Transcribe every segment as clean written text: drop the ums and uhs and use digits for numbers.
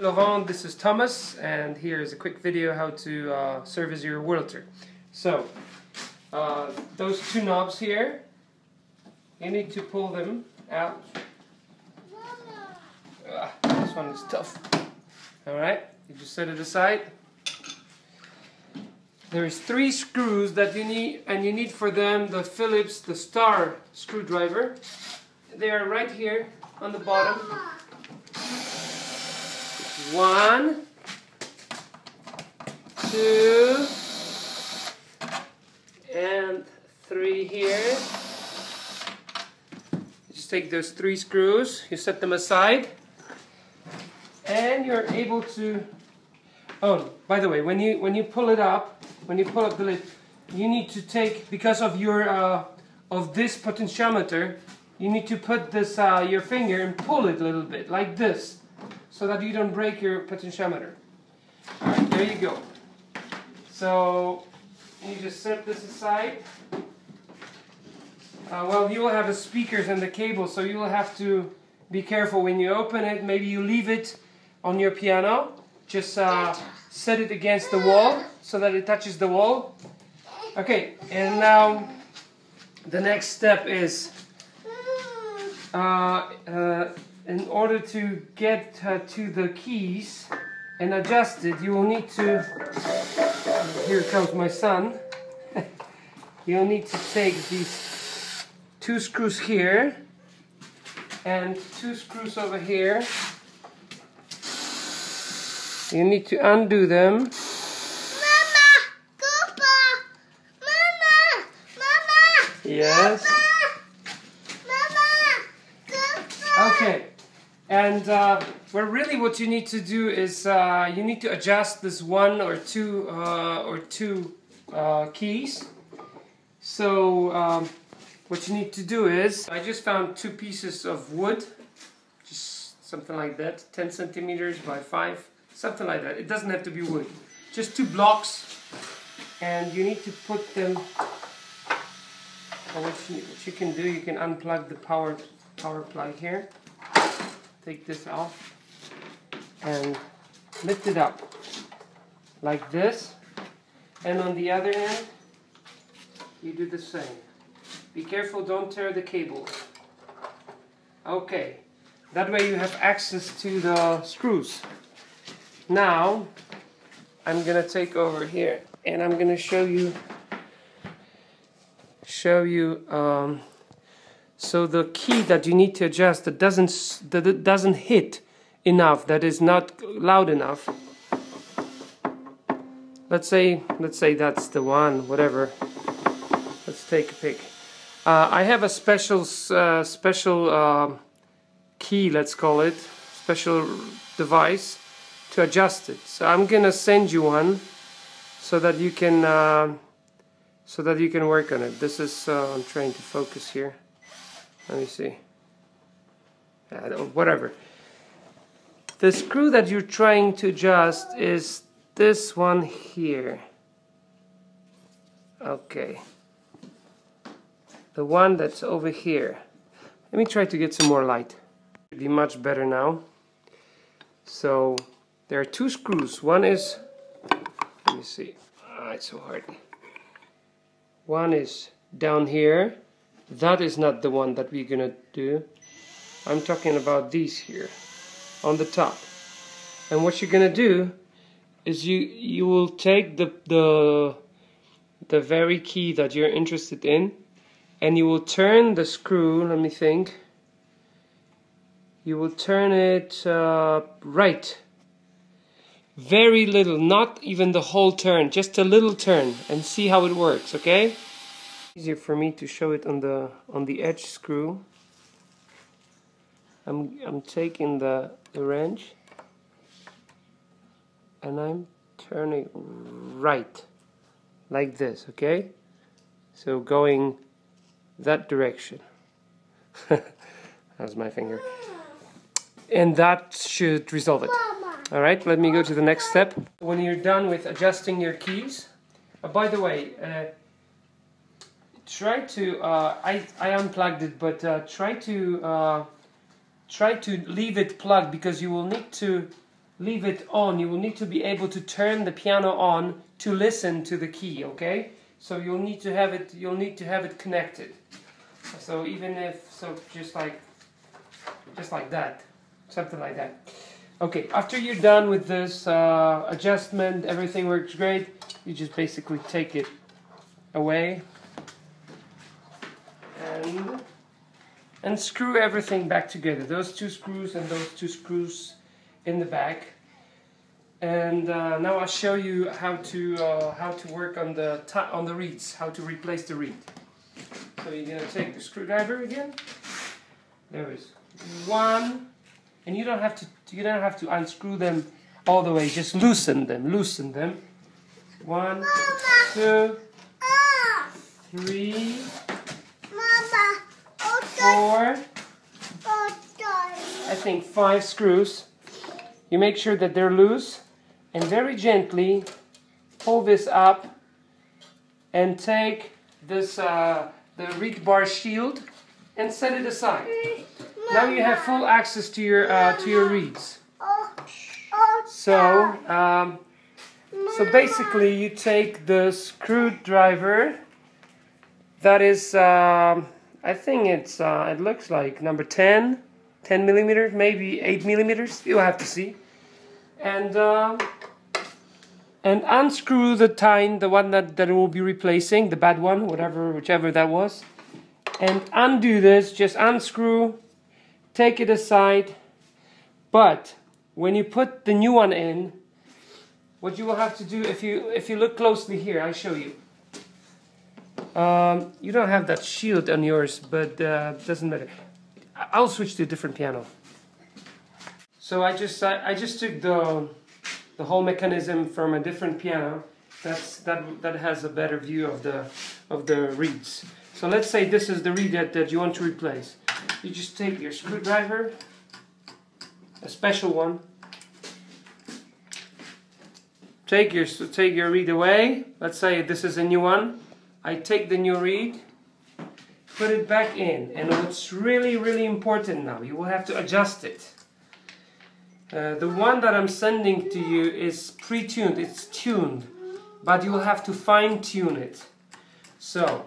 Laurent, this is Thomas, and here is a quick video how to service your Wurliter. So, those two knobs here, you need to pull them out. This one is tough. Alright, you just set it aside. There's 3 screws that you need, and you need for them the Phillips, the star screwdriver. They are right here on the bottom. 1, 2, and 3 here. You just take those 3 screws, you set them aside, and you're able to. Oh, by the way, when you pull it up, when you pull up the lid, you need to take, because of your of this potentiometer, you need to put this your finger and pull it a little bit like this, so that you don't break your potentiometer. Alright, there you go. So you just set this aside. Well, you will have the speakers and the cable, so you will have to be careful when you open it. Maybe you leave it on your piano. Just set it against the wall so that it touches the wall. Okay, and now the next step is in order to get to the keys and adjust it, you will need to, here comes my son, you'll need to take these 2 screws here and 2 screws over here. You need to undo them. Mama! Papa! Mama! Mama! Yes? Mama! Okay. And well, really what you need to do is you need to adjust this 1 or 2 keys. So what you need to do is, I just found 2 pieces of wood, just something like that, 10 centimeters by 5, something like that. It doesn't have to be wood, just 2 blocks, and you need to put them. What you can do, you can unplug the power plug here. Take this off and lift it up like this, and on the other end you do the same. Be careful, don't tear the cable. Okay, that way you have access to the screws. Now I'm gonna take over here and I'm gonna show you so the key that you need to adjust that it doesn't hit enough, that is not loud enough. Let's say that's the one, whatever. Let's take a pick. I have a special key, let's call it, special device to adjust it. So I'm gonna send you one so that you can work on it. This is I'm trying to focus here. Let me see. Whatever. The screw that you're trying to adjust is this one here. Okay. The one that's over here. Let me try to get some more light. It'll be much better now. So there are 2 screws. One is, let me see. It's so hard. One is down here. That is not the one that we're gonna do. I'm talking about these here on the top. And what you're gonna do is you will take the very key that you're interested in, and you will turn the screw. Let me think. You will turn it right. Very little, not even the whole turn, just a little turn, and see how it works. Okay. Easier for me to show it on the edge screw. I'm taking the wrench and I'm turning right like this, okay? So going that direction. That's my finger. And that should resolve it. Alright, let me go to the next step. When you're done with adjusting your keys, by the way, try to, I unplugged it, but try to leave it plugged, because you will need to leave it on. You will need to be able to turn the piano on to listen to the key, okay? So you'll need to have it connected. So even if, so just like that, something like that. Okay, after you're done with this adjustment, everything works great, you just basically take it away and screw everything back together. Those two screws and those two screws in the back. And now I'll show you how to work on the reeds, how to replace the reed. So you're gonna take the screwdriver again. There is one, and you don't have to unscrew them all the way. Just loosen them. 1, 2, 3, 4. I think 5 screws. You make sure that they're loose, and very gently pull this up and take this the reed bar shield and set it aside. Now you have full access to your reeds. So basically you take the screwdriver that is I think it looks like number 10 millimeters, maybe 8 millimeters. You'll have to see. And unscrew the one that it will be replacing, the bad one, whichever that was. And undo this. Just unscrew, take it aside. But when you put the new one in, what you will have to do, if you look closely here, I'll show you. You don't have that shield on yours, but doesn't matter. I'll switch to a different piano. So I just took the whole mechanism from a different piano that has a better view of the reeds. So let's say this is the reed that you want to replace. You just take your screwdriver, a special one. Take your reed away. Let's say this is a new one. I take the new reed, put it back in, and what's really important now, you will have to adjust it. The one that I'm sending to you is pre-tuned, it's tuned, but you will have to fine-tune it. So,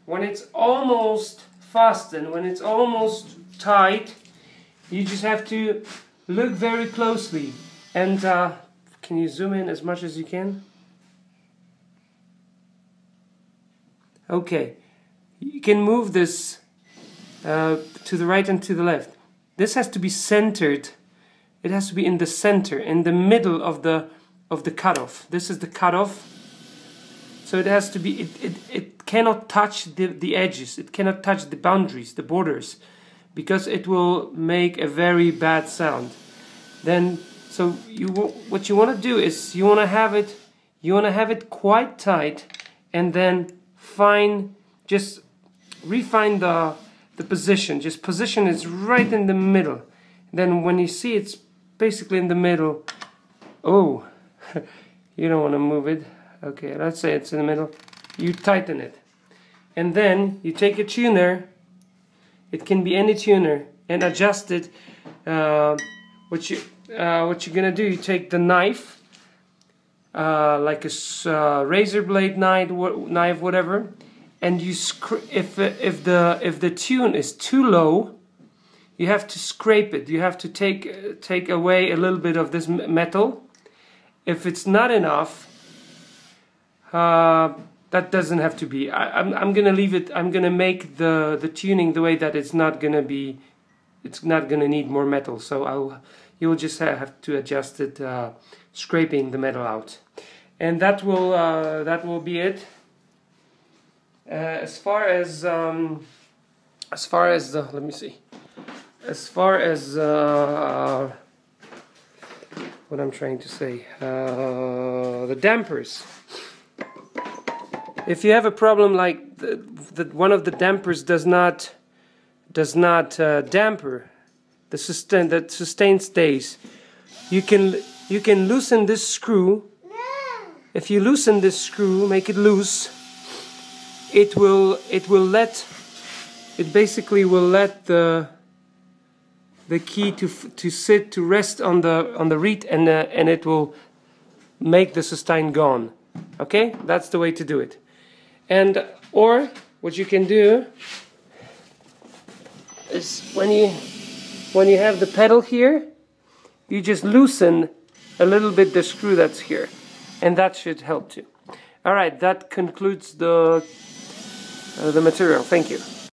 when it's almost fastened, when it's almost tight, you just have to look very closely. And can you zoom in as much as you can? Okay, you can move this to the right and to the left. This has to be centered. It has to be in the center, in the middle of the cutoff. This is the cutoff. So it has to be. It cannot touch the edges. It cannot touch the boundaries, the borders, because it will make a very bad sound. Then, so what you want to do is you want to have it quite tight, and then just refine the position. Just position is right in the middle. Then when you see it's basically in the middle, oh, you don't want to move it. Okay, let's say it's in the middle. You tighten it, and then you take a tuner. It can be any tuner, and adjust it. What you're gonna do? You take the knife, like a razor blade knife, whatever, and you if the tune is too low, you have to scrape it. You have to take away a little bit of this metal. If it's not enough, that doesn't have to be. I'm gonna leave it. I'm gonna make the tuning the way that it's not gonna be. It's not gonna need more metal. So you'll just have to adjust it, scraping the metal out, and that will be it. As far as the, let me see. As far as what I'm trying to say, the dampers. If you have a problem like that, one of the dampers does not damper the sustain stays. You can loosen this screw. If you loosen this screw, make it loose, it basically will let the the key to rest on the reed, and it will make the sustain gone. Okay, that's the way to do it. And or what you can do is when you have the pedal here, you just loosen a little bit the screw that's here, and that should help too. All right, that concludes the material. Thank you.